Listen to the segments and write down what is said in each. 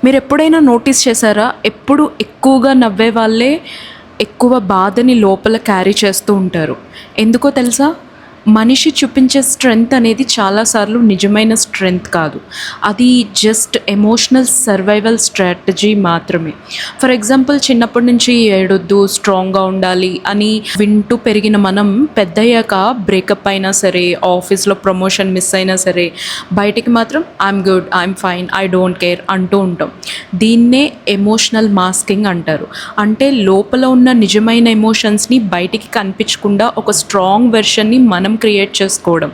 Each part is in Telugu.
మీరు ఎప్పుడైనా నోటీస్ చేశారా, ఎప్పుడు ఎక్కువగా నవ్వే వాళ్ళే ఎక్కువ బాధని లోపల క్యారీ చేస్తూ ఉంటారు. ఎందుకో తెలుసా? మనిషి చూపించే స్ట్రెంగ్త్ అనేది చాలాసార్లు నిజమైన స్ట్రెంగ్త్ కాదు, అది జస్ట్ ఎమోషనల్ సర్వైవల్ స్ట్రాటజీ మాత్రమే. ఫర్ ఎగ్జాంపుల్, చిన్నప్పటి నుంచి ఏడొద్దు, స్ట్రాంగ్గా ఉండాలి అని వింటూ పెరిగిన మనం పెద్దయ్యాక బ్రేకప్ అయినా సరే, ఆఫీస్లో ప్రమోషన్ మిస్ అయినా సరే, బయటికి మాత్రం I'm good, I'm fine, I don't care అంటూ ఉంటాం. దీన్నే ఎమోషనల్ మాస్కింగ్ అంటారు. అంటే లోపల ఉన్న నిజమైన ఎమోషన్స్ని బయటికి కనిపించకుండా ఒక స్ట్రాంగ్ వెర్షన్ని మనం క్రియేట్ చేసుకోవడం.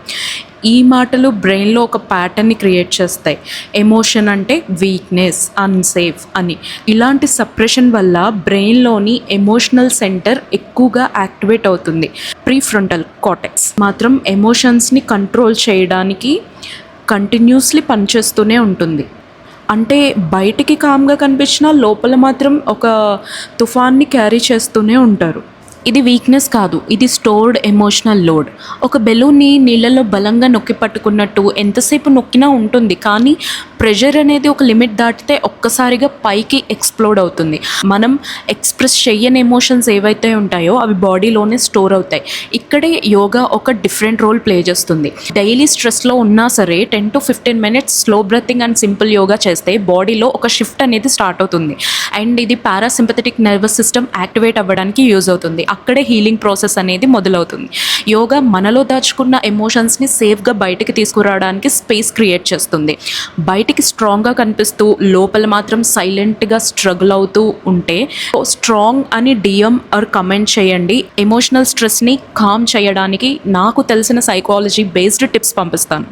ఈ మాటలు బ్రెయిన్లో ఒక ప్యాటర్న్ని క్రియేట్ చేస్తాయి. ఎమోషన్ అంటే వీక్నెస్, అన్సేఫ్ అని. ఇలాంటి సప్రెషన్ వల్ల బ్రెయిన్లోని ఎమోషనల్ సెంటర్ ఎక్కువగా యాక్టివేట్ అవుతుంది. ప్రీఫ్రంటల్ కార్టెక్స్ మాత్రం ఎమోషన్స్ని కంట్రోల్ చేయడానికి కంటిన్యూస్లీ పనిచేస్తూనే ఉంటుంది. అంటే బయటికి కామ్గా కనిపించినా లోపల మాత్రం ఒక తుఫాన్ని క్యారీ చేస్తూనే ఉంటారు. ఇది వీక్నెస్ కాదు, ఇది స్టోర్డ్ ఎమోషనల్ లోడ్. ఒక బెలూన్ని నీళ్ళలో బలంగా నొక్కి పట్టుకున్నట్టు ఎంతసేపు నొక్కినా ఉంటుంది, కానీ ప్రెషర్ అనేది ఒక లిమిట్ దాటితే ఒక్కసారిగా పైకి ఎక్స్ప్లోడ్ అవుతుంది. మనం ఎక్స్ప్రెస్ చెయ్యని ఎమోషన్స్ ఏవైతే ఉంటాయో అవి బాడీలోనే స్టోర్ అవుతాయి. ఇక్కడే యోగా ఒక డిఫరెంట్ రోల్ ప్లే చేస్తుంది. డైలీ స్ట్రెస్లో ఉన్నా సరే 10 to 15 minutes slow breathing and simple yoga చేస్తే బాడీలో ఒక షిఫ్ట్ అనేది స్టార్ట్ అవుతుంది. అండ్ ఇది పారాసింపథెటిక్ నర్వస్ సిస్టమ్ యాక్టివేట్ అవ్వడానికి యూజ్ అవుతుంది. అక్కడే హీలింగ్ ప్రాసెస్ అనేది మొదలవుతుంది. యోగా మనలో దాచుకున్న ఎమోషన్స్ని సేఫ్గా బయటికి తీసుకురావడానికి స్పేస్ క్రియేట్ చేస్తుంది. బయటికి స్ట్రాంగ్గా కనిపిస్తూ లోపల మాత్రం సైలెంట్గా స్ట్రగుల్ అవుతూ ఉంటే స్ట్రాంగ్ అని డిఎం ఆర్ కమెంట్ చేయండి. ఎమోషనల్ స్ట్రెస్ని కామ్ చేయడానికి నాకు తెలిసిన సైకాలజీ బేస్డ్ టిప్స్ పంపిస్తాను.